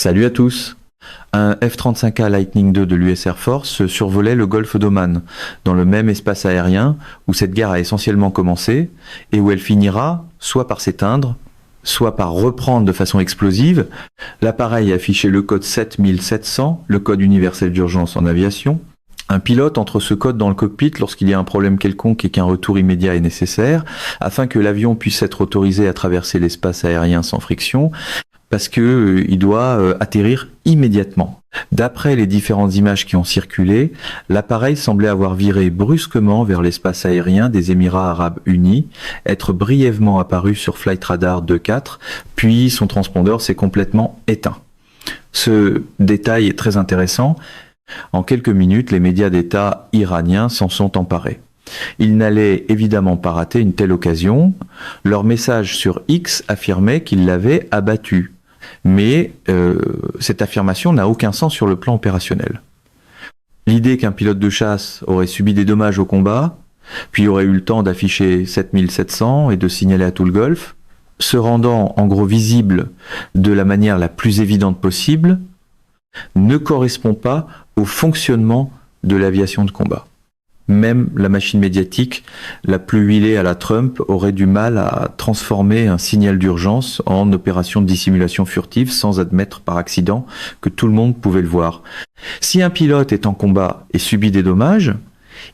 Salut à tous. Un F-35A Lightning II de l'US Air Force survolait le golfe d'Oman, dans le même espace aérien où cette guerre a essentiellement commencé et où elle finira soit par s'éteindre, soit par reprendre de façon explosive. L'appareil affichait le code 7700, le code universel d'urgence en aviation. Un pilote entre ce code dans le cockpit lorsqu'il y a un problème quelconque et qu'un retour immédiat est nécessaire, afin que l'avion puisse être autorisé à traverser l'espace aérien sans friction, parce qu'il doit atterrir immédiatement. D'après les différentes images qui ont circulé, l'appareil semblait avoir viré brusquement vers l'espace aérien des Émirats Arabes Unis, être brièvement apparu sur Flight Radar 2.4, puis son transpondeur s'est complètement éteint. Ce détail est très intéressant. En quelques minutes, les médias d'État iraniens s'en sont emparés. Ils n'allaient évidemment pas rater une telle occasion. Leur message sur X affirmait qu'ils l'avaient abattu. Mais cette affirmation n'a aucun sens sur le plan opérationnel. L'idée qu'un pilote de chasse aurait subi des dommages au combat, puis aurait eu le temps d'afficher 7700 et de signaler à tout le golfe, se rendant en gros visible de la manière la plus évidente possible, ne correspond pas au fonctionnement de l'aviation de combat. Même la machine médiatique la plus huilée à la Trump aurait du mal à transformer un signal d'urgence en opération de dissimulation furtive sans admettre par accident que tout le monde pouvait le voir. Si un pilote est en combat et subit des dommages,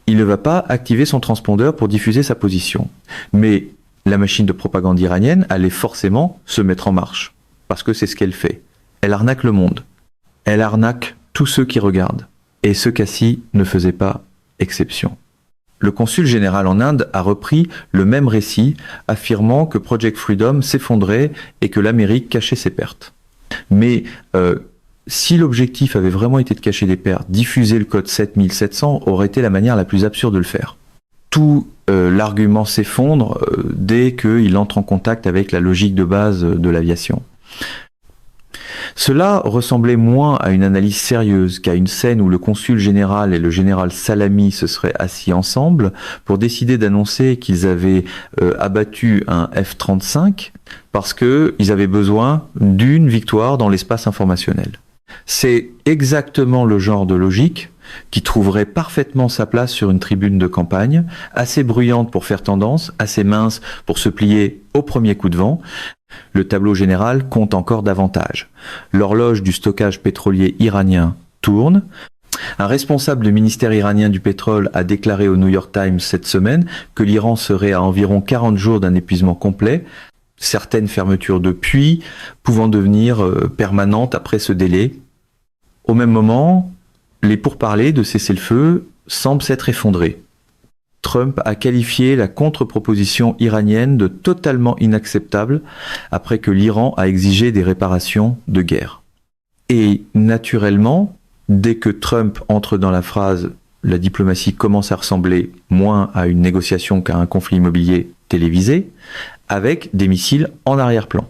il ne va pas activer son transpondeur pour diffuser sa position. Mais la machine de propagande iranienne allait forcément se mettre en marche, parce que c'est ce qu'elle fait. Elle arnaque le monde. Elle arnaque tous ceux qui regardent. Et ce cas-ci ne faisait pas exception. Le consul général en Inde a repris le même récit, affirmant que Project Freedom s'effondrait et que l'Amérique cachait ses pertes. Mais si l'objectif avait vraiment été de cacher des pertes, diffuser le code 7700 aurait été la manière la plus absurde de le faire. Tout l'argument s'effondre dès qu'il entre en contact avec la logique de base de l'aviation. Cela ressemblait moins à une analyse sérieuse qu'à une scène où le consul général et le général Salami se seraient assis ensemble pour décider d'annoncer qu'ils avaient abattu un F-35 parce qu'ils avaient besoin d'une victoire dans l'espace informationnel. C'est exactement le genre de logique qui trouverait parfaitement sa place sur une tribune de campagne, assez bruyante pour faire tendance, assez mince pour se plier au premier coup de vent. Le tableau général compte encore davantage. L'horloge du stockage pétrolier iranien tourne. Un responsable du ministère iranien du pétrole a déclaré au New York Times cette semaine que l'Iran serait à environ 40 jours d'un épuisement complet, certaines fermetures de puits pouvant devenir permanentes après ce délai. Au même moment, les pourparlers de cessez-le-feu semblent s'être effondrés. Trump a qualifié la contre-proposition iranienne de totalement inacceptable après que l'Iran a exigé des réparations de guerre. Et naturellement, dès que Trump entre dans la phrase « la diplomatie commence à ressembler moins à une négociation qu'à un conflit immobilier télévisé », avec des missiles en arrière-plan.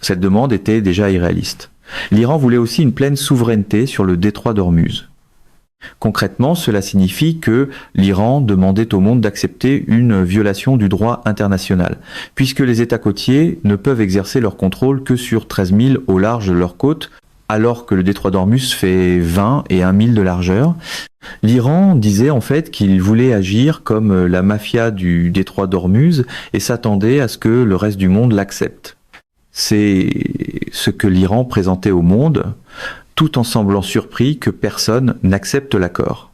Cette demande était déjà irréaliste. L'Iran voulait aussi une pleine souveraineté sur le détroit d'Ormuz. Concrètement, cela signifie que l'Iran demandait au monde d'accepter une violation du droit international, puisque les États côtiers ne peuvent exercer leur contrôle que sur 13 000 au large de leurs côtes, alors que le détroit d'Ormuz fait 20 et 1 000 de largeur. L'Iran disait en fait qu'il voulait agir comme la mafia du détroit d'Ormuz et s'attendait à ce que le reste du monde l'accepte. C'est ce que l'Iran présentait au monde, tout en semblant surpris que personne n'accepte l'accord.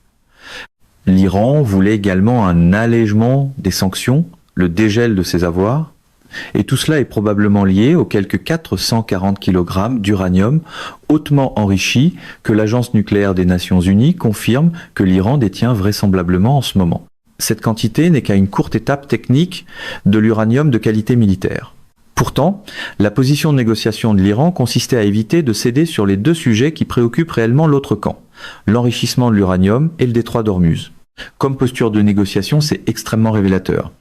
L'Iran voulait également un allègement des sanctions, le dégel de ses avoirs, et tout cela est probablement lié aux quelques 440 kg d'uranium hautement enrichi que l'Agence nucléaire des Nations Unies confirme que l'Iran détient vraisemblablement en ce moment. Cette quantité n'est qu'à une courte étape technique de l'uranium de qualité militaire. Pourtant, la position de négociation de l'Iran consistait à éviter de céder sur les deux sujets qui préoccupent réellement l'autre camp, l'enrichissement de l'uranium et le détroit d'Ormuz. Comme posture de négociation, c'est extrêmement révélateur.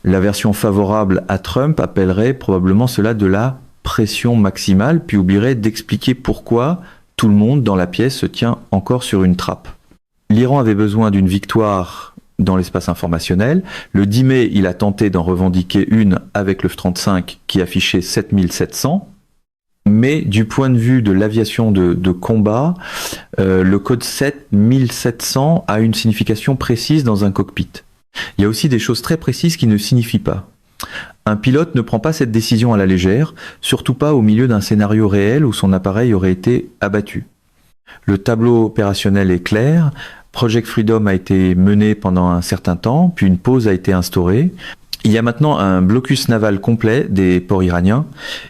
La version favorable à Trump appellerait probablement cela de la pression maximale, puis oublierait d'expliquer pourquoi tout le monde dans la pièce se tient encore sur une trappe. L'Iran avait besoin d'une victoire dans l'espace informationnel. Le 10 mai, il a tenté d'en revendiquer une avec le F-35 qui affichait 7700. Mais du point de vue de l'aviation de combat, le code 1700 a une signification précise dans un cockpit. Il y a aussi des choses très précises qui ne signifient pas. Un pilote ne prend pas cette décision à la légère, surtout pas au milieu d'un scénario réel où son appareil aurait été abattu. Le tableau opérationnel est clair, Project Freedom a été mené pendant un certain temps, puis une pause a été instaurée. Il y a maintenant un blocus naval complet des ports iraniens,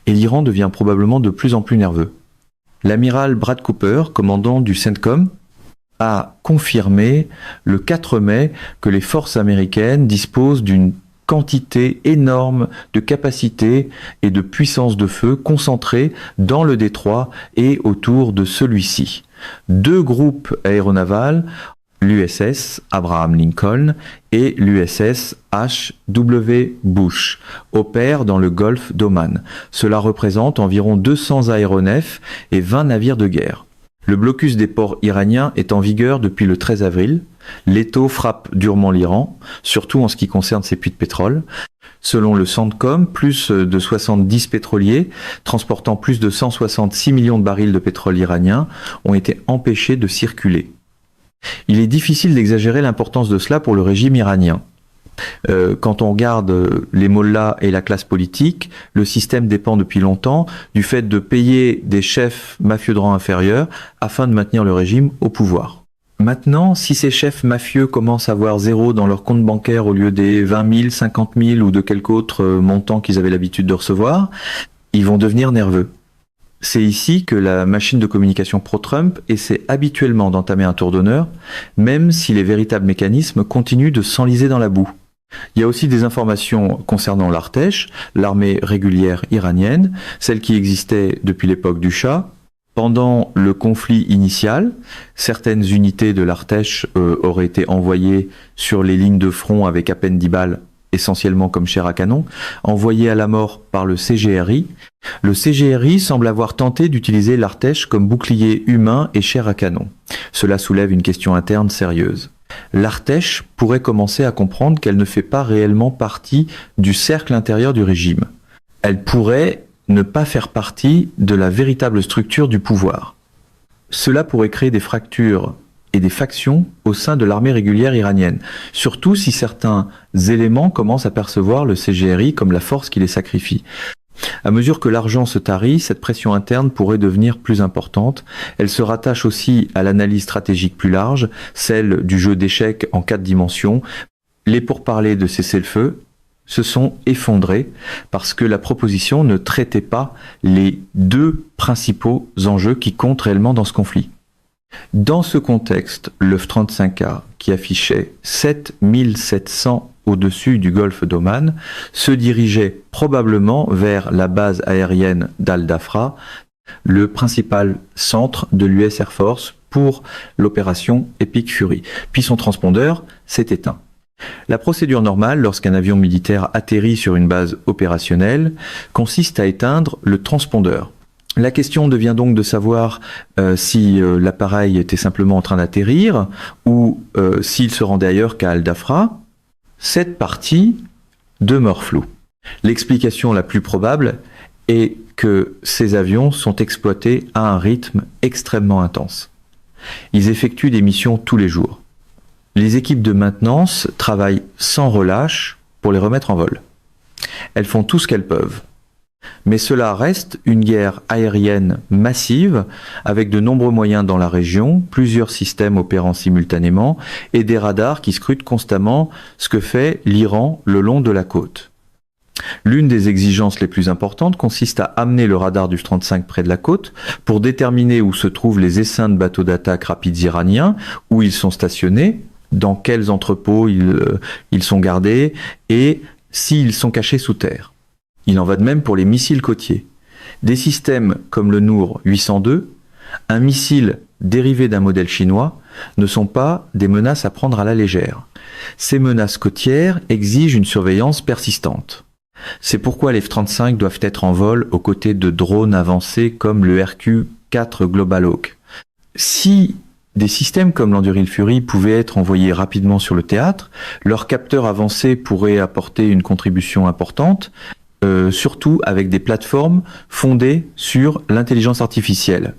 et l'Iran devient probablement de plus en plus nerveux. L'amiral Brad Cooper, commandant du CENTCOM, a confirmé le 4 mai que les forces américaines disposent d'une quantité énorme de capacité et de puissance de feu concentrées dans le détroit et autour de celui-ci. 2 groupes aéronavals, l'USS Abraham Lincoln et l'USS H.W. Bush, opèrent dans le golfe d'Oman. Cela représente environ 200 aéronefs et 20 navires de guerre. Le blocus des ports iraniens est en vigueur depuis le 13 avril. L'étau frappe durement l'Iran, surtout en ce qui concerne ses puits de pétrole. Selon le CENTCOM, plus de 70 pétroliers, transportant plus de 166 millions de barils de pétrole iranien, ont été empêchés de circuler. Il est difficile d'exagérer l'importance de cela pour le régime iranien. Quand on regarde les mollahs et la classe politique, le système dépend depuis longtemps du fait de payer des chefs mafieux de rang inférieur afin de maintenir le régime au pouvoir. Maintenant, si ces chefs mafieux commencent à voir zéro dans leur compte bancaire au lieu des 20 000, 50 000 ou de quelque autre montant qu'ils avaient l'habitude de recevoir, ils vont devenir nerveux. C'est ici que la machine de communication pro-Trump essaie habituellement d'entamer un tour d'honneur, même si les véritables mécanismes continuent de s'enliser dans la boue. Il y a aussi des informations concernant l'Artèche, l'armée régulière iranienne, celle qui existait depuis l'époque du Shah. Pendant le conflit initial, certaines unités de l'Artèche auraient été envoyées sur les lignes de front avec à peine 10 balles, essentiellement comme chair à canon, envoyées à la mort par le CGRI. Le CGRI semble avoir tenté d'utiliser l'Artèche comme bouclier humain et chair à canon. Cela soulève une question interne sérieuse. L'Artèche pourrait commencer à comprendre qu'elle ne fait pas réellement partie du cercle intérieur du régime. Elle pourrait ne pas faire partie de la véritable structure du pouvoir. Cela pourrait créer des fractures et des factions au sein de l'armée régulière iranienne, surtout si certains éléments commencent à percevoir le CGRI comme la force qui les sacrifie. À mesure que l'argent se tarit, cette pression interne pourrait devenir plus importante. Elle se rattache aussi à l'analyse stratégique plus large, celle du jeu d'échecs en 4 dimensions. Les pourparlers de cessez-le-feu se sont effondrés parce que la proposition ne traitait pas les 2 principaux enjeux qui comptent réellement dans ce conflit. Dans ce contexte, le F-35A, qui affichait 7700 au-dessus du golfe d'Oman, se dirigeait probablement vers la base aérienne d'Al-Dafra, le principal centre de l'US Air Force pour l'opération Epic Fury. Puis son transpondeur s'est éteint. La procédure normale, lorsqu'un avion militaire atterrit sur une base opérationnelle, consiste à éteindre le transpondeur. La question devient donc de savoir si l'appareil était simplement en train d'atterrir ou s'il se rendait ailleurs qu'à Al-Dafra. Cette partie demeure floue. L'explication la plus probable est que ces avions sont exploités à un rythme extrêmement intense. Ils effectuent des missions tous les jours. Les équipes de maintenance travaillent sans relâche pour les remettre en vol. Elles font tout ce qu'elles peuvent. Mais cela reste une guerre aérienne massive, avec de nombreux moyens dans la région, plusieurs systèmes opérant simultanément, et des radars qui scrutent constamment ce que fait l'Iran le long de la côte. L'une des exigences les plus importantes consiste à amener le radar du F-35 près de la côte pour déterminer où se trouvent les essaims de bateaux d'attaque rapides iraniens, où ils sont stationnés, dans quels entrepôts ils sont gardés, et s'ils sont cachés sous terre. Il en va de même pour les missiles côtiers. Des systèmes comme le Nour 802, un missile dérivé d'un modèle chinois, ne sont pas des menaces à prendre à la légère. Ces menaces côtières exigent une surveillance persistante. C'est pourquoi les F-35 doivent être en vol aux côtés de drones avancés comme le RQ-4 Global Hawk. Si des systèmes comme l'Enduring Fury pouvaient être envoyés rapidement sur le théâtre, leurs capteurs avancés pourraient apporter une contribution importante. surtout avec des plateformes fondées sur l'intelligence artificielle.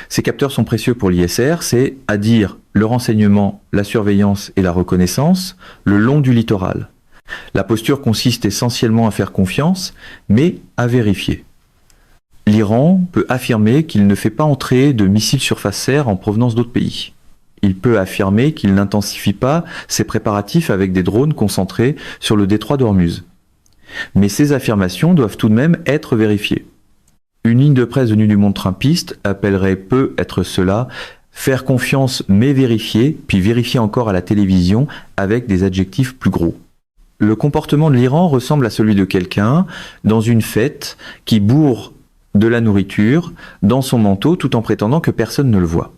Ces capteurs sont précieux pour l'ISR, c'est à dire le renseignement, la surveillance et la reconnaissance le long du littoral. La posture consiste essentiellement à faire confiance, mais à vérifier. L'Iran peut affirmer qu'il ne fait pas entrer de missiles surface-air en provenance d'autres pays. Il peut affirmer qu'il n'intensifie pas ses préparatifs avec des drones concentrés sur le détroit d'Ormuz. Mais ces affirmations doivent tout de même être vérifiées. Une ligne de presse venue du monde trumpiste appellerait peut être cela faire confiance mais vérifier, puis vérifier encore à la télévision avec des adjectifs plus gros. Le comportement de l'Iran ressemble à celui de quelqu'un dans une fête qui bourre de la nourriture dans son manteau tout en prétendant que personne ne le voit.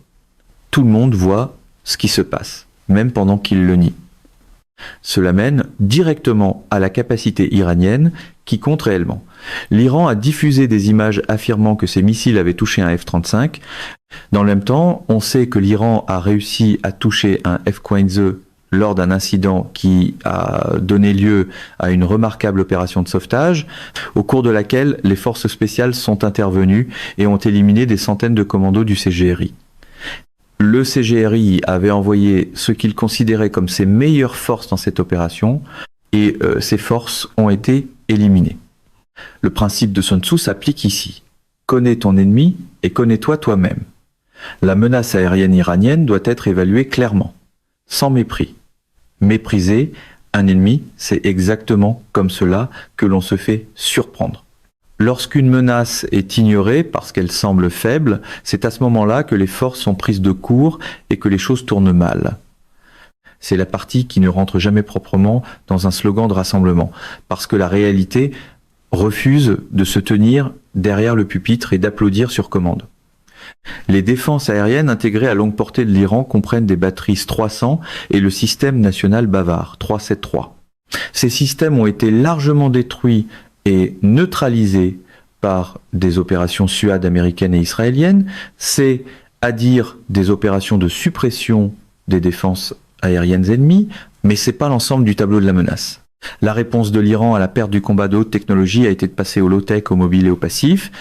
Tout le monde voit ce qui se passe, même pendant qu'il le nie. Cela mène directement à la capacité iranienne qui compte réellement. L'Iran a diffusé des images affirmant que ses missiles avaient touché un F-35. Dans le même temps, on sait que l'Iran a réussi à toucher un F-15 lors d'un incident qui a donné lieu à une remarquable opération de sauvetage, au cours de laquelle les forces spéciales sont intervenues et ont éliminé des centaines de commandos du CGRI. Le CGRI avait envoyé ce qu'il considérait comme ses meilleures forces dans cette opération, et ces forces ont été éliminées. Le principe de Sun Tzu s'applique ici. Connais ton ennemi et connais-toi toi-même. La menace aérienne iranienne doit être évaluée clairement, sans mépris. Mépriser un ennemi, c'est exactement comme cela que l'on se fait surprendre. Lorsqu'une menace est ignorée parce qu'elle semble faible, c'est à ce moment-là que les forces sont prises de court et que les choses tournent mal. C'est la partie qui ne rentre jamais proprement dans un slogan de rassemblement, parce que la réalité refuse de se tenir derrière le pupitre et d'applaudir sur commande. Les défenses aériennes intégrées à longue portée de l'Iran comprennent des batteries S-300 et le système national bavard 373. Ces systèmes ont été largement détruits et neutralisés par des opérations SUAD américaines et israéliennes, c'est à dire des opérations de suppression des défenses aériennes ennemies, mais c'est pas l'ensemble du tableau de la menace. La réponse de l'Iran à la perte du combat de haute technologie a été de passer au low-tech, au mobile et au passif.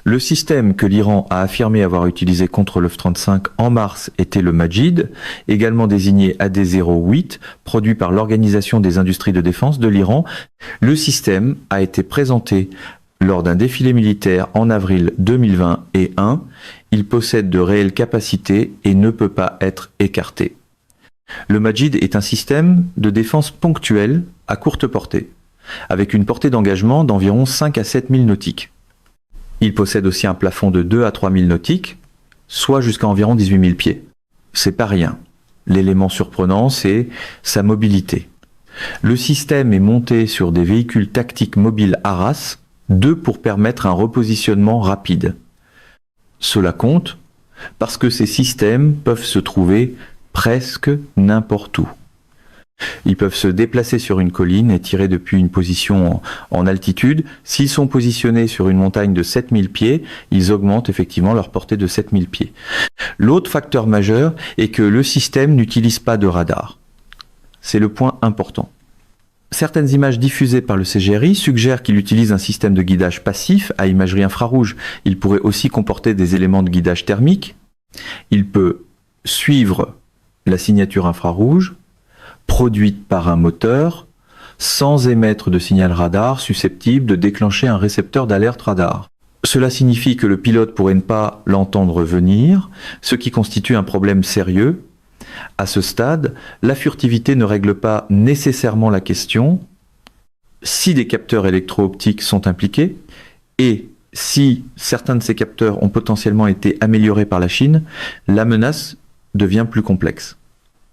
Le système que l'Iran a affirmé avoir utilisé contre le F-35 en mars était le Majid, également désigné AD-08, produit par l'Organisation des industries de défense de l'Iran. Le système a été présenté lors d'un défilé militaire en avril 2021. Il possède de réelles capacités et ne peut pas être écarté. Le Majid est un système de défense ponctuelle à courte portée, avec une portée d'engagement d'environ 5 à 7 000 nautiques. Il possède aussi un plafond de 2 à 3 000 nautiques, soit jusqu'à environ 18 000 pieds. C'est pas rien. L'élément surprenant, c'est sa mobilité. Le système est monté sur des véhicules tactiques mobiles Arras, 2 pour permettre un repositionnement rapide. Cela compte parce que ces systèmes peuvent se trouver presque n'importe où. Ils peuvent se déplacer sur une colline et tirer depuis une position en altitude. S'ils sont positionnés sur une montagne de 7000 pieds, ils augmentent effectivement leur portée de 7000 pieds. L'autre facteur majeur est que le système n'utilise pas de radar. C'est le point important. Certaines images diffusées par le CGRI suggèrent qu'il utilise un système de guidage passif à imagerie infrarouge. Il pourrait aussi comporter des éléments de guidage thermique. Il peut suivre la signature infrarouge produite par un moteur sans émettre de signal radar susceptible de déclencher un récepteur d'alerte radar. Cela signifie que le pilote pourrait ne pas l'entendre venir, ce qui constitue un problème sérieux. À ce stade, la furtivité ne règle pas nécessairement la question. Si des capteurs électro-optiques sont impliqués et si certains de ces capteurs ont potentiellement été améliorés par la Chine, la menace devient plus complexe.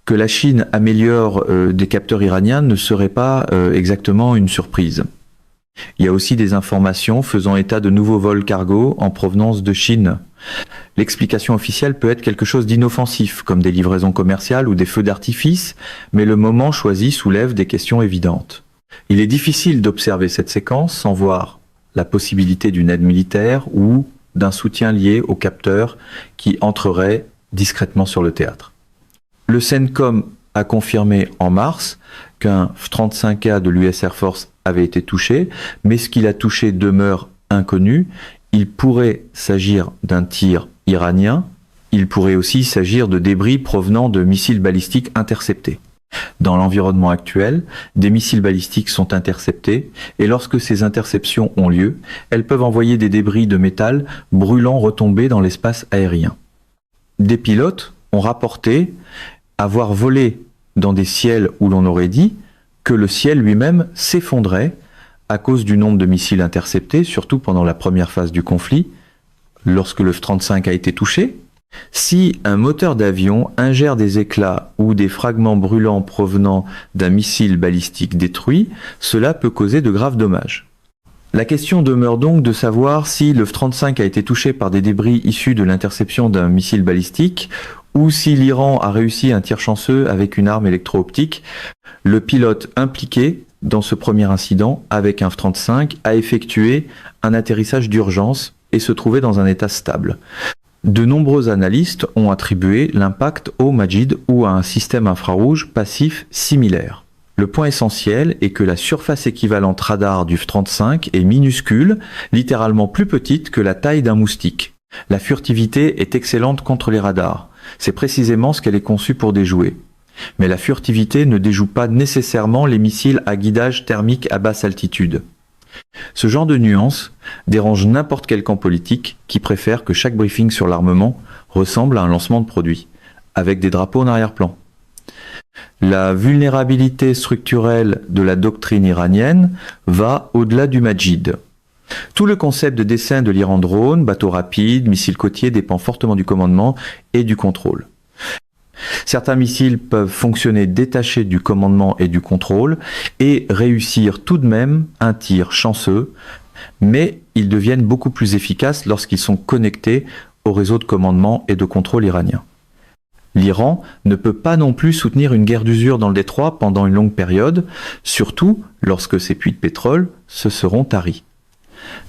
Que la Chine améliore des capteurs iraniens ne serait pas exactement une surprise. Il y a aussi des informations faisant état de nouveaux vols cargo en provenance de Chine. L'explication officielle peut être quelque chose d'inoffensif, comme des livraisons commerciales ou des feux d'artifice, mais le moment choisi soulève des questions évidentes. Il est difficile d'observer cette séquence sans voir la possibilité d'une aide militaire ou d'un soutien lié aux capteurs qui entreraient discrètement sur le théâtre. Le CENTCOM a confirmé en mars qu'un F-35A de l'US Air Force avait été touché, mais ce qu'il a touché demeure inconnu. Il pourrait s'agir d'un tir iranien, il pourrait aussi s'agir de débris provenant de missiles balistiques interceptés. Dans l'environnement actuel, des missiles balistiques sont interceptés et lorsque ces interceptions ont lieu, elles peuvent envoyer des débris de métal brûlant retomber dans l'espace aérien. Des pilotes ont rapporté avoir volé dans des ciels où l'on aurait dit que le ciel lui-même s'effondrait à cause du nombre de missiles interceptés, surtout pendant la première phase du conflit, lorsque le F-35 a été touché. Si un moteur d'avion ingère des éclats ou des fragments brûlants provenant d'un missile balistique détruit, cela peut causer de graves dommages. La question demeure donc de savoir si le F-35 a été touché par des débris issus de l'interception d'un missile balistique ou si l'Iran a réussi un tir chanceux avec une arme électro-optique. Le pilote impliqué dans ce premier incident avec un F-35 a effectué un atterrissage d'urgence et se trouvait dans un état stable. De nombreux analystes ont attribué l'impact au Majid ou à un système infrarouge passif similaire. Le point essentiel est que la surface équivalente radar du F-35 est minuscule, littéralement plus petite que la taille d'un moustique. La furtivité est excellente contre les radars. C'est précisément ce qu'elle est conçue pour déjouer. Mais la furtivité ne déjoue pas nécessairement les missiles à guidage thermique à basse altitude. Ce genre de nuance dérange n'importe quel camp politique qui préfère que chaque briefing sur l'armement ressemble à un lancement de produit, avec des drapeaux en arrière-plan. La vulnérabilité structurelle de la doctrine iranienne va au-delà du Majid. Tout le concept de dessin de l'Iran drone, bateaux rapides, missiles côtiers dépend fortement du commandement et du contrôle. Certains missiles peuvent fonctionner détachés du commandement et du contrôle et réussir tout de même un tir chanceux, mais ils deviennent beaucoup plus efficaces lorsqu'ils sont connectés au réseau de commandement et de contrôle iranien. L'Iran ne peut pas non plus soutenir une guerre d'usure dans le détroit pendant une longue période, surtout lorsque ces puits de pétrole se seront taris.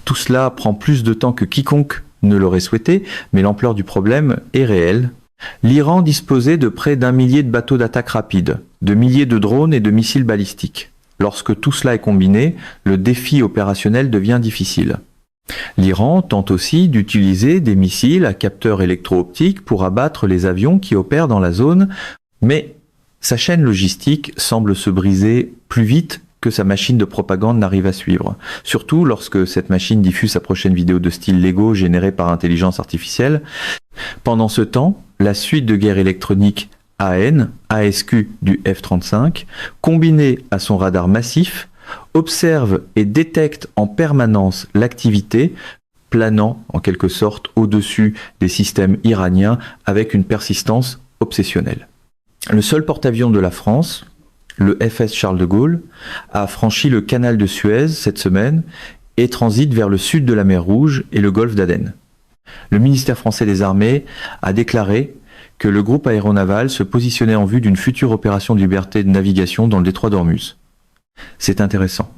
Tout cela prend plus de temps que quiconque ne l'aurait souhaité, mais l'ampleur du problème est réelle. L'Iran disposait de près d'1 millier de bateaux d'attaque rapide, de milliers de drones et de missiles balistiques. Lorsque tout cela est combiné, le défi opérationnel devient difficile. L'Iran tente aussi d'utiliser des missiles à capteurs électro-optiques pour abattre les avions qui opèrent dans la zone, mais sa chaîne logistique semble se briser plus vite que sa machine de propagande n'arrive à suivre. Surtout lorsque cette machine diffuse sa prochaine vidéo de style Lego générée par intelligence artificielle. Pendant ce temps, la suite de guerre électronique ASQ du F-35, combinée à son radar massif, observe et détecte en permanence l'activité, planant en quelque sorte au-dessus des systèmes iraniens avec une persistance obsessionnelle. Le seul porte-avions de la France, le FS Charles de Gaulle, a franchi le canal de Suez cette semaine et transite vers le sud de la mer Rouge et le golfe d'Aden. Le ministère français des Armées a déclaré que le groupe aéronaval se positionnait en vue d'une future opération de liberté de navigation dans le détroit d'Ormuz. C'est intéressant,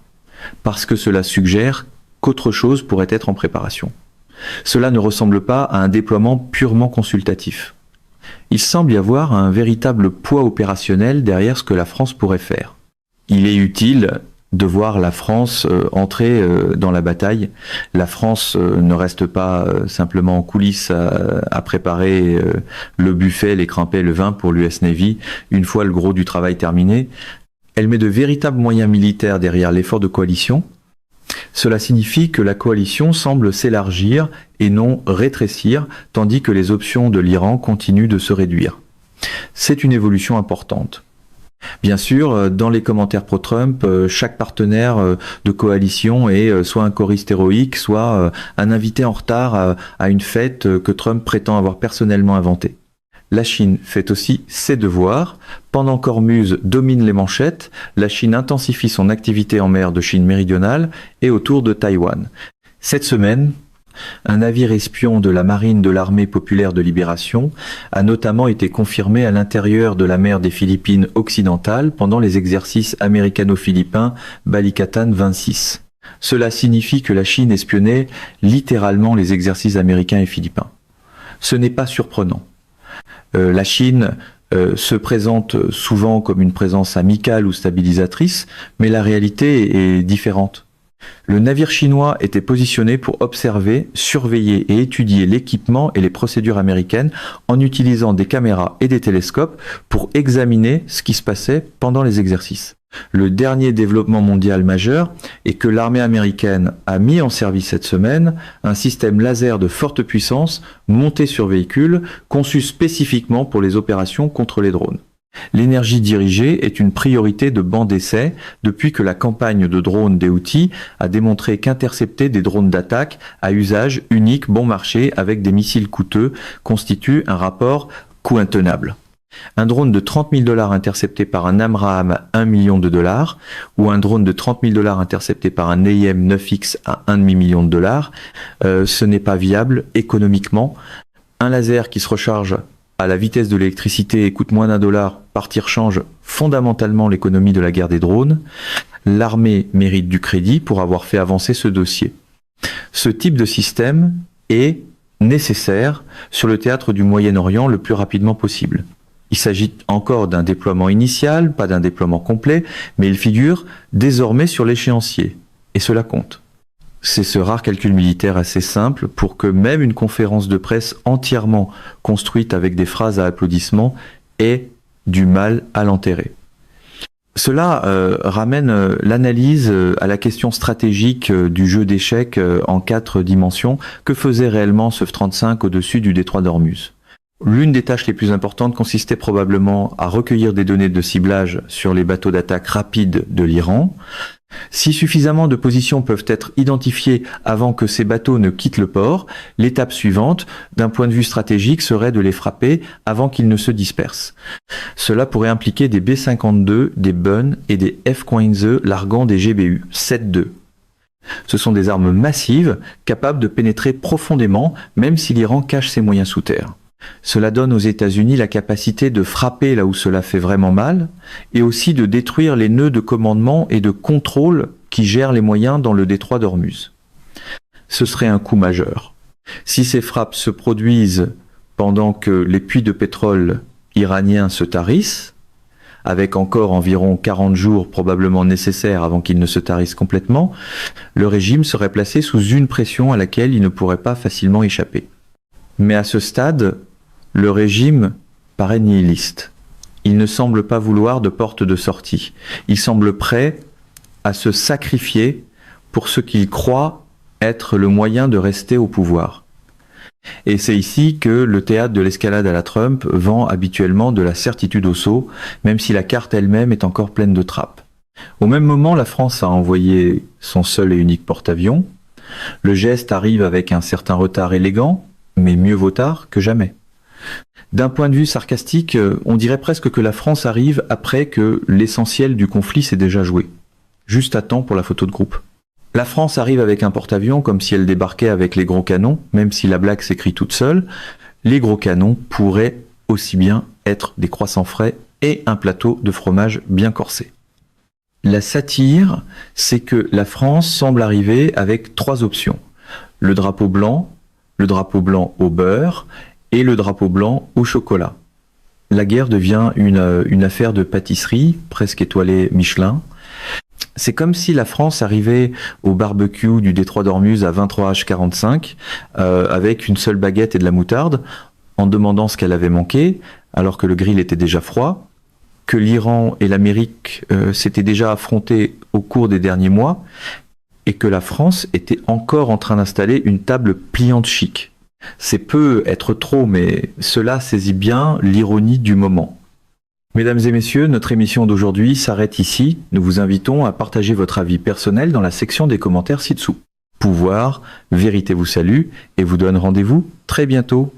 parce que cela suggère qu'autre chose pourrait être en préparation. Cela ne ressemble pas à un déploiement purement consultatif. Il semble y avoir un véritable poids opérationnel derrière ce que la France pourrait faire. Il est utile de voir la France entrer dans la bataille. La France ne reste pas simplement en coulisses à préparer le buffet, les crampets, le vin pour l'US Navy, une fois le gros du travail terminé. Elle met de véritables moyens militaires derrière l'effort de coalition. Cela signifie que la coalition semble s'élargir et non rétrécir, tandis que les options de l'Iran continuent de se réduire. C'est une évolution importante. Bien sûr, dans les commentaires pro-Trump, chaque partenaire de coalition est soit un choriste héroïque, soit un invité en retard à une fête que Trump prétend avoir personnellement inventée. La Chine fait aussi ses devoirs. Pendant qu'Ormuz domine les manchettes, la Chine intensifie son activité en mer de Chine méridionale et autour de Taïwan. Cette semaine, un navire espion de la marine de l'armée populaire de libération a notamment été confirmé à l'intérieur de la mer des Philippines occidentales pendant les exercices américano-philippins Balikatan 26. Cela signifie que la Chine espionnait littéralement les exercices américains et philippins. Ce n'est pas surprenant. La Chine se présente souvent comme une présence amicale ou stabilisatrice, mais la réalité est différente. Le navire chinois était positionné pour observer, surveiller et étudier l'équipement et les procédures américaines en utilisant des caméras et des télescopes pour examiner ce qui se passait pendant les exercices. Le dernier développement mondial majeur est que l'armée américaine a mis en service cette semaine un système laser de forte puissance monté sur véhicule conçu spécifiquement pour les opérations contre les drones. L'énergie dirigée est une priorité de banc d'essai depuis que la campagne de drones des Houthis a démontré qu'intercepter des drones d'attaque à usage unique bon marché avec des missiles coûteux constitue un rapport coût intenable. Un drone de 30 000 $ intercepté par un AMRAAM à 1 million de dollars ou un drone de 30 000 $ intercepté par un AIM-9X à 1,5 million de dollars, ce n'est pas viable économiquement. Un laser qui se recharge à la vitesse de l'électricité et coûte moins d'$1 par tir change fondamentalement l'économie de la guerre des drones. L'armée mérite du crédit pour avoir fait avancer ce dossier. Ce type de système est nécessaire sur le théâtre du Moyen-Orient le plus rapidement possible. Il s'agit encore d'un déploiement initial, pas d'un déploiement complet, mais il figure désormais sur l'échéancier. Et cela compte. C'est ce rare calcul militaire assez simple pour que même une conférence de presse entièrement construite avec des phrases à applaudissements ait du mal à l'enterrer. Cela ramène l'analyse à la question stratégique du jeu d'échecs en 4 dimensions. Que faisait réellement ce F-35 au-dessus du détroit d'Ormuz ? L'une des tâches les plus importantes consistait probablement à recueillir des données de ciblage sur les bateaux d'attaque rapides de l'Iran. Si suffisamment de positions peuvent être identifiées avant que ces bateaux ne quittent le port, l'étape suivante, d'un point de vue stratégique, serait de les frapper avant qu'ils ne se dispersent. Cela pourrait impliquer des B-52, des Bun et des F-15 larguant des GBU 7-2. Ce sont des armes massives, capables de pénétrer profondément, même si l'Iran cache ses moyens sous terre. Cela donne aux États-Unis la capacité de frapper là où cela fait vraiment mal, et aussi de détruire les nœuds de commandement et de contrôle qui gèrent les moyens dans le détroit d'Ormuz. Ce serait un coup majeur. Si ces frappes se produisent pendant que les puits de pétrole iraniens se tarissent, avec encore environ 40 jours probablement nécessaires avant qu'ils ne se tarissent complètement, le régime serait placé sous une pression à laquelle il ne pourrait pas facilement échapper. Mais à ce stade, le régime paraît nihiliste. Il ne semble pas vouloir de porte de sortie. Il semble prêt à se sacrifier pour ce qu'il croit être le moyen de rester au pouvoir. Et c'est ici que le théâtre de l'escalade à la Trump vend habituellement de la certitude au saut, même si la carte elle-même est encore pleine de trappes. Au même moment, la France a envoyé son seul et unique porte-avions. Le geste arrive avec un certain retard élégant, mais mieux vaut tard que jamais. D'un point de vue sarcastique, on dirait presque que la France arrive après que l'essentiel du conflit s'est déjà joué. Juste à temps pour la photo de groupe. La France arrive avec un porte-avions comme si elle débarquait avec les gros canons, même si la blague s'écrit toute seule. Les gros canons pourraient aussi bien être des croissants frais et un plateau de fromage bien corsé. La satire, c'est que la France semble arriver avec 3 options. Le drapeau blanc au beurre et le drapeau blanc au chocolat. La guerre devient une affaire de pâtisserie, presque étoilée Michelin. C'est comme si la France arrivait au barbecue du détroit d'Ormuz à 23h45 avec une seule baguette et de la moutarde, en demandant ce qu'elle avait manqué, alors que le grill était déjà froid, que l'Iran et l'Amérique s'étaient déjà affrontés au cours des derniers mois, et que la France était encore en train d'installer une table pliante chic. C'est peu être trop, mais cela saisit bien l'ironie du moment. Mesdames et messieurs, notre émission d'aujourd'hui s'arrête ici. Nous vous invitons à partager votre avis personnel dans la section des commentaires ci-dessous. Pouvoir, vérité vous salue et vous donne rendez-vous très bientôt.